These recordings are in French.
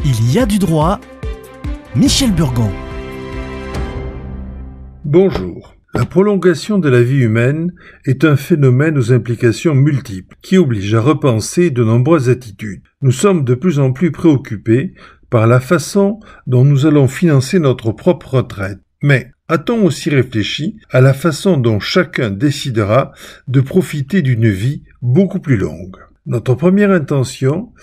Il y a du droit. Michel Burgon. Bonjour. La prolongation de la vie humaine est un phénomène aux implications multiples qui oblige à repenser de nombreuses attitudes. Nous sommes de plus en plus préoccupés par la façon dont nous allons financer notre propre retraite. Mais a-t-on aussi réfléchi à la façon dont chacun décidera de profiter d'une vie beaucoup plus longue? Notre première intention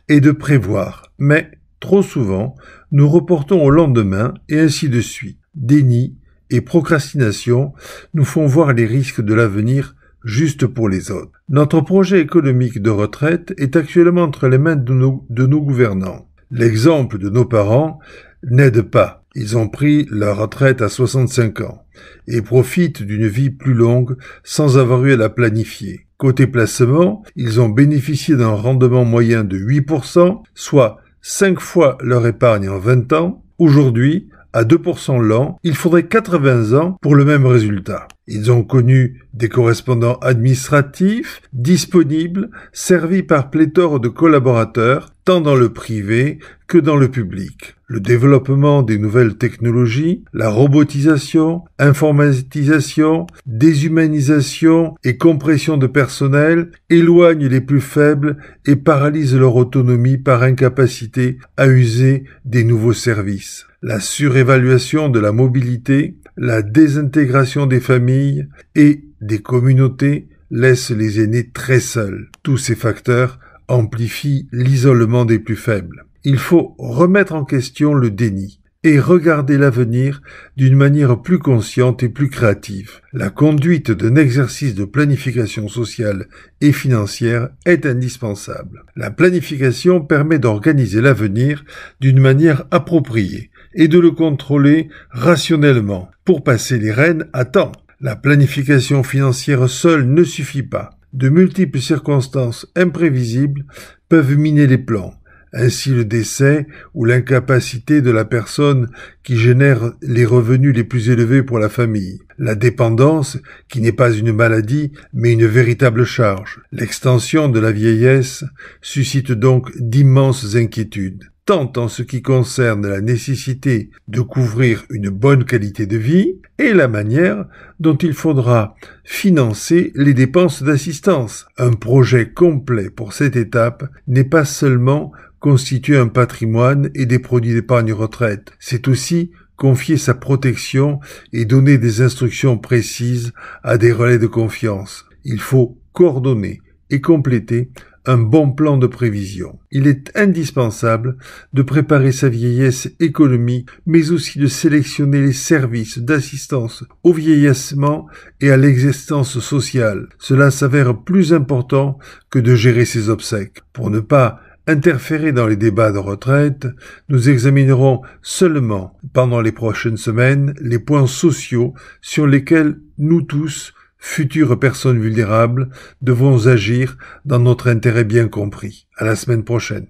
est de prévoir, mais trop souvent, nous reportons au lendemain et ainsi de suite. Déni et procrastination nous font voir les risques de l'avenir juste pour les autres. Notre projet économique de retraite est actuellement entre les mains de nos gouvernants. L'exemple de nos parents n'aide pas. Ils ont pris leur retraite à 65 ans et profitent d'une vie plus longue sans avoir eu à la planifier. Côté placement, ils ont bénéficié d'un rendement moyen de 8%, soit 5 fois leur épargne en 20 ans. Aujourd'hui, à 2% l'an, il faudrait 80 ans pour le même résultat. Ils ont connu des correspondants administratifs, disponibles, servis par pléthore de collaborateurs, tant dans le privé que dans le public. Le développement des nouvelles technologies, la robotisation, informatisation, déshumanisation et compression de personnel éloignent les plus faibles et paralysent leur autonomie par incapacité à user des nouveaux services. La surévaluation de la mobilité, la désintégration des familles et des communautés laissent les aînés très seuls. Tous ces facteurs amplifient l'isolement des plus faibles. Il faut remettre en question le déni et regarder l'avenir d'une manière plus consciente et plus créative. La conduite d'un exercice de planification sociale et financière est indispensable. La planification permet d'organiser l'avenir d'une manière appropriée et de le contrôler rationnellement pour passer les rênes à temps. La planification financière seule ne suffit pas. De multiples circonstances imprévisibles peuvent miner les plans. Ainsi le décès ou l'incapacité de la personne qui génère les revenus les plus élevés pour la famille. La dépendance, qui n'est pas une maladie, mais une véritable charge. L'extension de la vieillesse suscite donc d'immenses inquiétudes, tant en ce qui concerne la nécessité de couvrir une bonne qualité de vie et la manière dont il faudra financer les dépenses d'assistance. Un projet complet pour cette étape n'est pas seulement constituer un patrimoine et des produits d'épargne retraite, c'est aussi confier sa protection et donner des instructions précises à des relais de confiance. Il faut coordonner et compléter un bon plan de prévision. Il est indispensable de préparer sa vieillesse économique, mais aussi de sélectionner les services d'assistance au vieillissement et à l'existence sociale. Cela s'avère plus important que de gérer ses obsèques. Pour ne pas interférer dans les débats de retraite, nous examinerons seulement, pendant les prochaines semaines, les points sociaux sur lesquels nous tous, futures personnes vulnérables, devons agir dans notre intérêt bien compris. À la semaine prochaine.